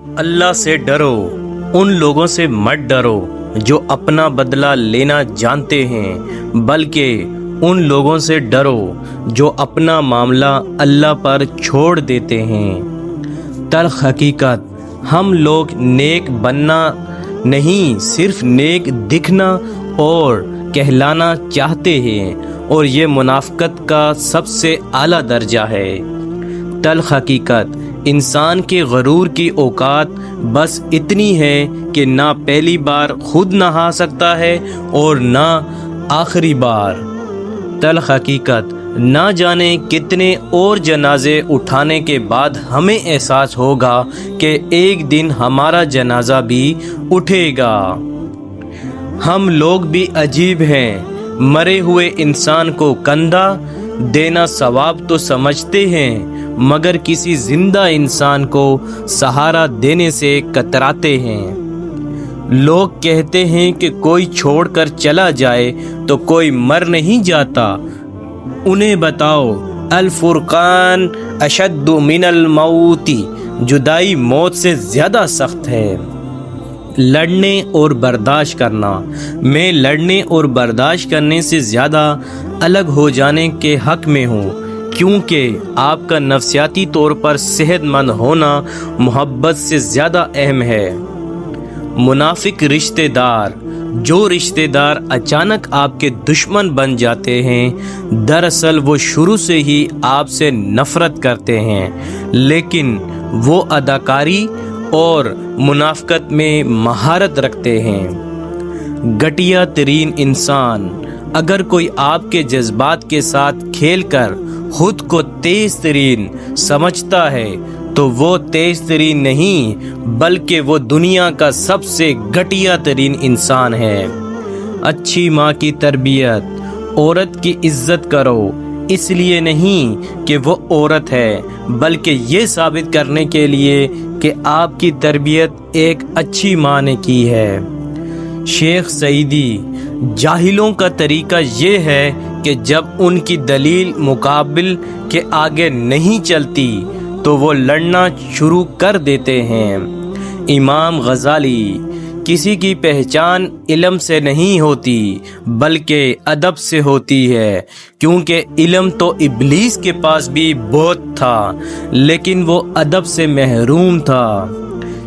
اللہ سے ڈرو، ان لوگوں سے مت ڈرو جو اپنا بدلہ لینا جانتے ہیں، بلکہ ان لوگوں سے ڈرو جو اپنا معاملہ اللہ پر چھوڑ دیتے ہیں۔ تلخ حقیقت، ہم لوگ نیک بننا نہیں، صرف نیک دکھنا اور کہلانا چاہتے ہیں، اور یہ منافقت کا سب سے اعلیٰ درجہ ہے۔ تلخ حقیقت، انسان کے غرور کی اوقات بس اتنی ہے کہ نہ پہلی بار خود نہا سکتا ہے اور نہ آخری بار۔ تلخ حقیقت، نہ جانے کتنے اور جنازے اٹھانے کے بعد ہمیں احساس ہوگا کہ ایک دن ہمارا جنازہ بھی اٹھے گا۔ ہم لوگ بھی عجیب ہیں، مرے ہوئے انسان کو کندھا دینا ثواب تو سمجھتے ہیں، مگر کسی زندہ انسان کو سہارا دینے سے کتراتے ہیں۔ لوگ کہتے ہیں کہ کوئی چھوڑ کر چلا جائے تو کوئی مر نہیں جاتا۔ انہیں بتاؤ، الفرقان اشد من الموت، جدائی موت سے زیادہ سخت ہے۔ لڑنے اور برداشت کرنا، میں لڑنے اور برداشت کرنے سے زیادہ الگ ہو جانے کے حق میں ہوں، کیونکہ آپ کا نفسیاتی طور پر صحت مند ہونا محبت سے زیادہ اہم ہے۔ منافق رشتہ دار، جو رشتہ دار اچانک آپ کے دشمن بن جاتے ہیں، دراصل وہ شروع سے ہی آپ سے نفرت کرتے ہیں، لیکن وہ اداکاری اور منافقت میں مہارت رکھتے ہیں۔ گھٹیا ترین انسان، اگر کوئی آپ کے جذبات کے ساتھ کھیل کر خود کو تیز ترین سمجھتا ہے تو وہ تیز ترین نہیں، بلکہ وہ دنیا کا سب سے گھٹیا ترین انسان ہے۔ اچھی ماں کی تربیت، عورت کی عزت کرو، اس لیے نہیں کہ وہ عورت ہے، بلکہ یہ ثابت کرنے کے لیے کہ آپ کی تربیت ایک اچھی ماں نے کی ہے۔ شیخ سعیدی، جاہلوں کا طریقہ یہ ہے کہ جب ان کی دلیل مقابل کے آگے نہیں چلتی تو وہ لڑنا شروع کر دیتے ہیں۔ امام غزالی، کسی کی پہچان علم سے نہیں ہوتی بلکہ ادب سے ہوتی ہے، کیونکہ علم تو ابلیس کے پاس بھی بہت تھا لیکن وہ ادب سے محروم تھا۔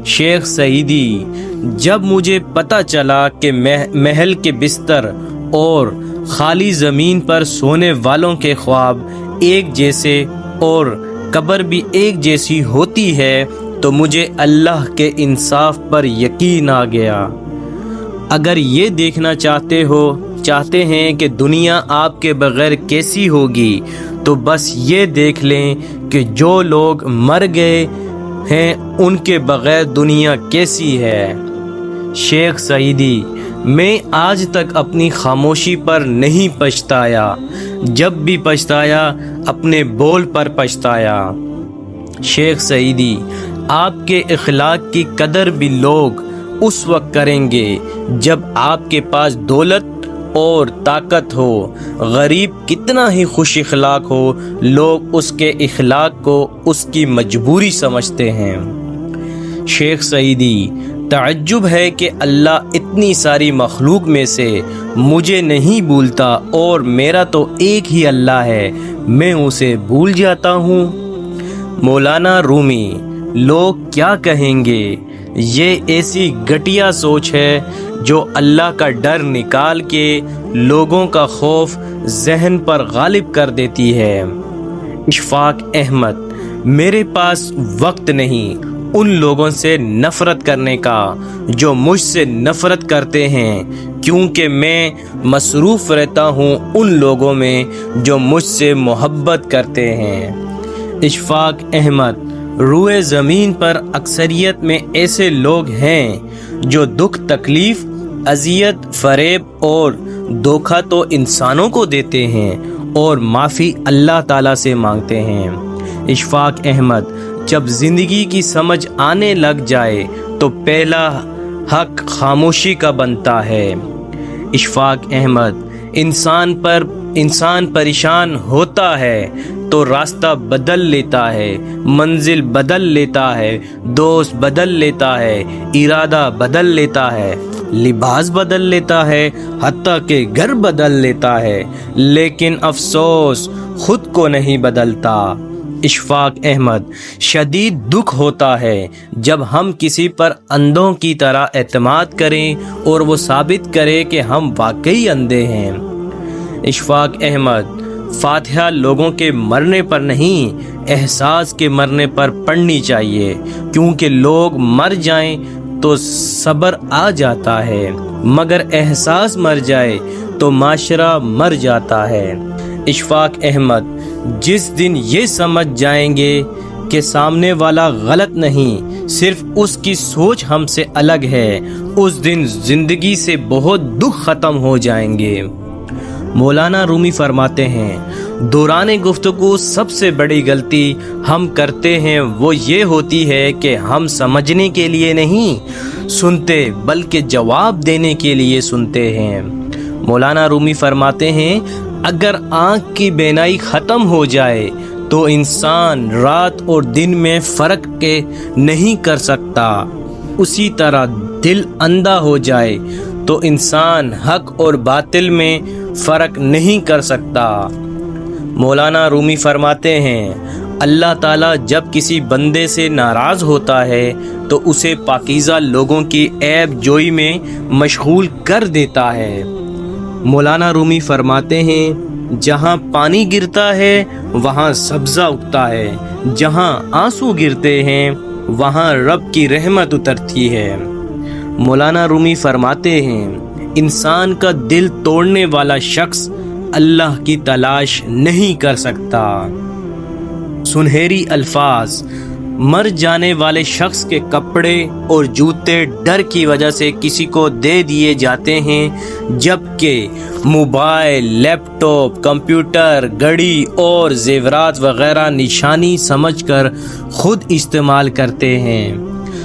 شیخ سعیدی، جب مجھے پتہ چلا کہ محل کے بستر اور خالی زمین پر سونے والوں کے خواب ایک جیسے اور قبر بھی ایک جیسی ہوتی ہے تو مجھے اللہ کے انصاف پر یقین آ گیا۔ اگر یہ دیکھنا چاہتے ہیں کہ دنیا آپ کے بغیر کیسی ہوگی تو بس یہ دیکھ لیں کہ جو لوگ مر گئے ہیں ان کے بغیر دنیا کیسی ہے۔ شیخ سعیدی، میں آج تک اپنی خاموشی پر نہیں پچھتایا، جب بھی پچھتایا اپنے بول پر پچھتایا۔ شیخ سعیدی، آپ کے اخلاق کی قدر بھی لوگ اس وقت کریں گے جب آپ کے پاس دولت اور طاقت ہو۔ غریب کتنا ہی خوش اخلاق ہو، لوگ اس کے اخلاق کو اس کی مجبوری سمجھتے ہیں۔ شیخ سعیدی، تعجب ہے کہ اللہ اتنی ساری مخلوق میں سے مجھے نہیں بھولتا، اور میرا تو ایک ہی اللہ ہے، میں اسے بھول جاتا ہوں۔ مولانا رومی، لوگ کیا کہیں گے؟ یہ ایسی گھٹیا سوچ ہے جو اللہ کا ڈر نکال کے لوگوں کا خوف ذہن پر غالب کر دیتی ہے۔ اشفاق احمد، میرے پاس وقت نہیں ان لوگوں سے نفرت کرنے کا جو مجھ سے نفرت کرتے ہیں، کیونکہ میں مصروف رہتا ہوں ان لوگوں میں جو مجھ سے محبت کرتے ہیں۔ اشفاق احمد، روئے زمین پر اکثریت میں ایسے لوگ ہیں جو دکھ، تکلیف، اذیت، فریب اور دھوکہ تو انسانوں کو دیتے ہیں اور معافی اللہ تعالیٰ سے مانگتے ہیں۔ اشفاق احمد، جب زندگی کی سمجھ آنے لگ جائے تو پہلا حق خاموشی کا بنتا ہے۔ اشفاق احمد، انسان پر انسان پریشان ہوتا ہے تو راستہ بدل لیتا ہے، منزل بدل لیتا ہے، دوست بدل لیتا ہے، ارادہ بدل لیتا ہے، لباس بدل لیتا ہے، حتیٰ کہ گھر بدل لیتا ہے، لیکن افسوس خود کو نہیں بدلتا۔ اشفاق احمد: شدید دکھ ہوتا ہے جب ہم کسی پر اندھوں کی طرح اعتماد کریں اور وہ ثابت کرے کہ ہم واقعی اندھے ہیں۔ اشفاق احمد: فاتحہ لوگوں کے مرنے پر نہیں، احساس کے مرنے پر پڑھنی چاہیے، کیونکہ لوگ مر جائیں تو صبر آ جاتا ہے، مگر احساس مر جائے تو معاشرہ مر جاتا ہے۔ اشفاق احمد: جس دن یہ سمجھ جائیں گے کہ سامنے والا غلط نہیں، صرف اس کی سوچ ہم سے الگ ہے، اس دن زندگی سے بہت دکھ ختم ہو جائیں گے۔ مولانا رومی فرماتے ہیں، دوران گفتگو سب سے بڑی غلطی ہم کرتے ہیں وہ یہ ہوتی ہے کہ ہم سمجھنے کے لیے نہیں سنتے بلکہ جواب دینے کے لیے سنتے ہیں۔ مولانا رومی فرماتے ہیں، اگر آنکھ کی بینائی ختم ہو جائے تو انسان رات اور دن میں فرق کے نہیں کر سکتا، اسی طرح دل اندھا ہو جائے تو انسان حق اور باطل میں فرق نہیں کر سکتا۔ مولانا رومی فرماتے ہیں، اللہ تعالیٰ جب کسی بندے سے ناراض ہوتا ہے تو اسے پاکیزہ لوگوں کی عیب جوئی میں مشغول کر دیتا ہے۔ مولانا رومی فرماتے ہیں، جہاں پانی گرتا ہے وہاں سبزہ اگتا ہے، جہاں آنسو گرتے ہیں وہاں رب کی رحمت اترتی ہے۔ مولانا رومی فرماتے ہیں، انسان کا دل توڑنے والا شخص اللہ کی تلاش نہیں کر سکتا۔ سنہری الفاظ: مر جانے والے شخص کے کپڑے اور جوتے ڈر کی وجہ سے کسی کو دے دیے جاتے ہیں، جبکہ موبائل، لیپ ٹاپ، کمپیوٹر، گھڑی اور زیورات وغیرہ نشانی سمجھ کر خود استعمال کرتے ہیں۔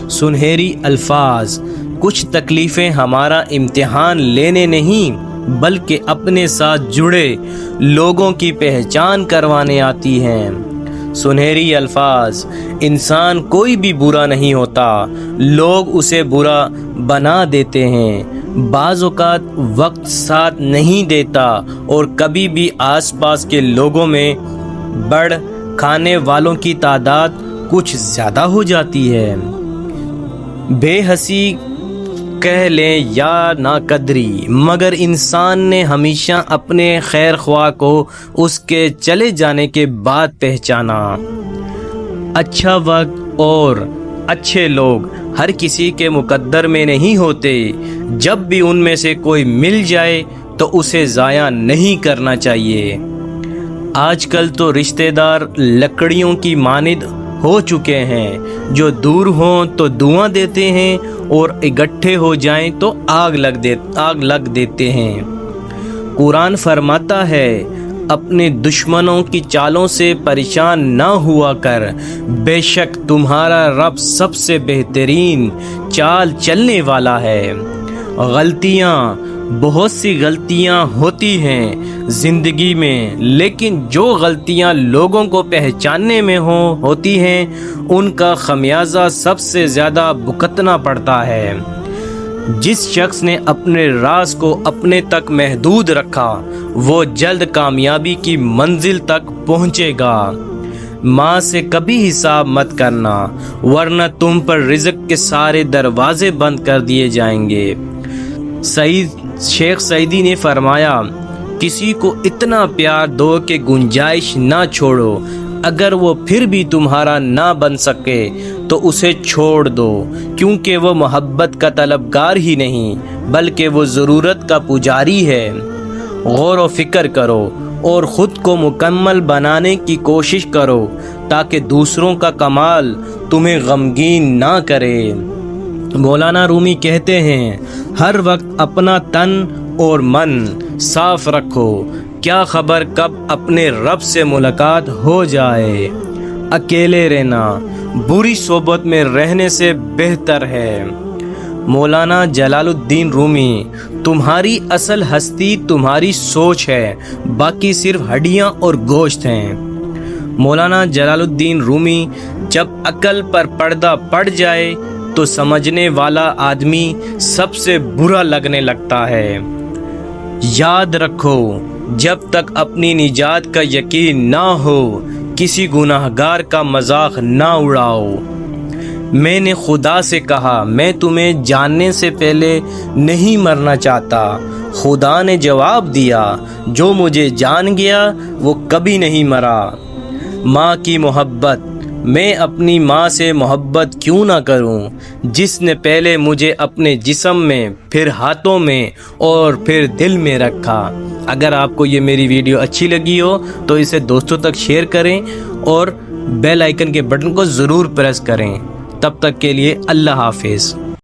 سنہری الفاظ: کچھ تکلیفیں ہمارا امتحان لینے نہیں بلکہ اپنے ساتھ جڑے لوگوں کی پہچان کروانے آتی ہیں۔ سنہری الفاظ: انسان کوئی بھی برا نہیں ہوتا، لوگ اسے برا بنا دیتے ہیں۔ بعض اوقات وقت ساتھ نہیں دیتا اور کبھی بھی آس پاس کے لوگوں میں بڑھ کھانے والوں کی تعداد کچھ زیادہ ہو جاتی ہے۔ بے حسی کہہ لیں یا ناقدری، مگر انسان نے ہمیشہ اپنے خیر خواہ کو اس کے چلے جانے کے بعد پہچانا۔ اچھا وقت اور اچھے لوگ ہر کسی کے مقدر میں نہیں ہوتے، جب بھی ان میں سے کوئی مل جائے تو اسے ضائع نہیں کرنا چاہیے۔ آج کل تو رشتہ دار لکڑیوں کی مانند ہو چکے ہیں، جو دور ہوں تو دعا دیتے ہیں اور اکٹھے ہو جائیں تو آگ لگ دیتے ہیں۔ قرآن فرماتا ہے، اپنے دشمنوں کی چالوں سے پریشان نہ ہوا کر، بے شک تمہارا رب سب سے بہترین چال چلنے والا ہے۔ بہت سی غلطیاں ہوتی ہیں زندگی میں، لیکن جو غلطیاں لوگوں کو پہچاننے میں ہوتی ہیں ان کا خمیازہ سب سے زیادہ بھگتنا پڑتا ہے۔ جس شخص نے اپنے راز کو اپنے تک محدود رکھا وہ جلد کامیابی کی منزل تک پہنچے گا۔ ماں سے کبھی حساب مت کرنا، ورنہ تم پر رزق کے سارے دروازے بند کر دیے جائیں گے۔ شیخ سعیدی نے فرمایا، کسی کو اتنا پیار دو کہ گنجائش نہ چھوڑو، اگر وہ پھر بھی تمہارا نہ بن سکے تو اسے چھوڑ دو، کیونکہ وہ محبت کا طلبگار ہی نہیں بلکہ وہ ضرورت کا پجاری ہے۔ غور و فکر کرو اور خود کو مکمل بنانے کی کوشش کرو تاکہ دوسروں کا کمال تمہیں غمگین نہ کرے۔ مولانا رومی کہتے ہیں، ہر وقت اپنا تن اور من صاف رکھو، کیا خبر کب اپنے رب سے ملاقات ہو جائے۔ اکیلے رہنا بری صحبت میں رہنے سے بہتر ہے۔ مولانا جلال الدین رومی، تمہاری اصل ہستی تمہاری سوچ ہے، باقی صرف ہڈیاں اور گوشت ہیں۔ مولانا جلال الدین رومی، جب عقل پر پردہ پڑ جائے تو سمجھنے والا آدمی سب سے برا لگنے لگتا ہے۔ یاد رکھو، جب تک اپنی نجات کا یقین نہ ہو کسی گناہگار کا مذاق نہ اڑاؤ۔ میں نے خدا سے کہا میں تمہیں جاننے سے پہلے نہیں مرنا چاہتا۔ خدا نے جواب دیا جو مجھے جان گیا وہ کبھی نہیں مرا۔ ماں کی محبت، میں اپنی ماں سے محبت کیوں نہ کروں جس نے پہلے مجھے اپنے جسم میں، پھر ہاتھوں میں اور پھر دل میں رکھا۔ اگر آپ کو یہ میری ویڈیو اچھی لگی ہو تو اسے دوستوں تک شیئر کریں اور بیل آئیکن کے بٹن کو ضرور پریس کریں۔ تب تک کے لیے اللہ حافظ۔